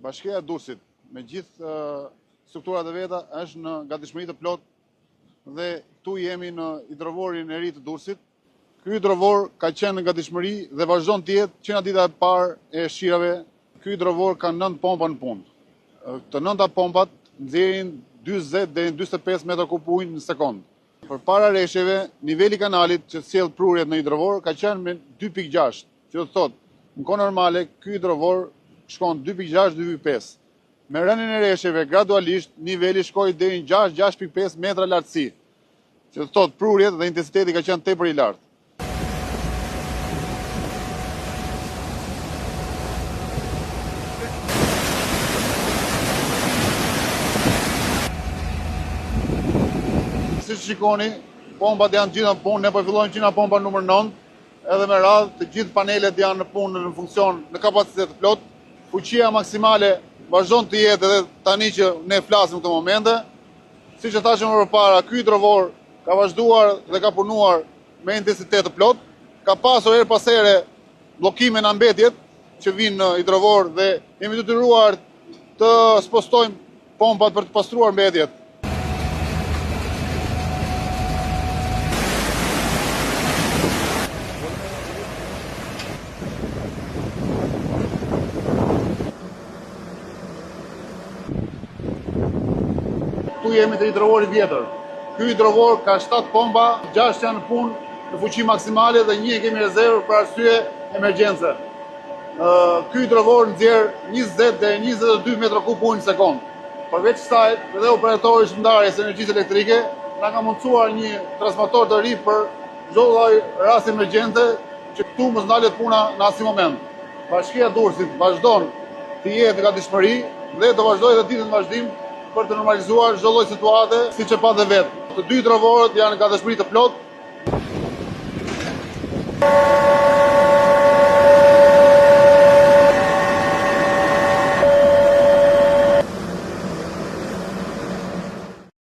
Bashkia e Durrësit me gjithë strukturat e veta është në gatishmëri të plotë dhe tu jemi në hidrovorin e ri të Durrësit. Ky hidrovor ka qenë në gatishmëri dhe vazhdon të jetë që nga dita e parë e shqirave. Ky hidrovor ka 9 pompa në punë. Të 9 pompat nxjerrin 40 deri në 45 metra kub ujë në sekond. Përpara rreshjeve, niveli i kanalit që sjell prurjet në hidrovor ka qenë me 2.6, që do të thotë, në kohë normale ky hidrovor shkon 2.6-2.5. Me rënien e rreshjeve gradualisht niveli shkoi deri në 6-6.5 metra lartësi, që do të thotë prurjet dhe intensiteti ka qenë tepër i lartë. Si shikoni, pompat janë gjitha në punë, ne po fillojmë që nga pompa numër 9, edhe me radhë të gjithë panelet janë në punë në funksion në kapacitet plot. Fuqia maksimale vazhdon të jetë edhe tani që ne flasim këto momente. Siç e thashëm më përpara, ky hidrovor ka vazhduar dhe ka punuar me intensitet të plot. Ka pasur her pas here bllokime në ambetjet që vinë në hidrovor dhe jemi detyruar të spostojmë pompat për të pastruar mbetjet. Tu jemi të hidrovori vjetër. Ky hidrovor ka 7 pompa, 6 janë në punë në fuqi maksimale dhe 1 e kemi rezervë për arsye emergjence. Ky hidrovor nxjerr 20 deri 22 metra kub ujë në sekond. Përveç kësaj, edhe operatori i shpërndarjes së energjisë elektrike na ka mundsuar një transformator të ri për çdo lloj rasti emergjente që këtu mos ndalet puna në asnjë moment. Bashkia e Durrësit vazhdon të jetë në gatishmëri dhe të vazhdojë edhe ditën në vazhdim për të normalizuar çdo lloj situate, siç e pa dhe vetë. Të dy hidrovorët janë në gatishmëri të plotë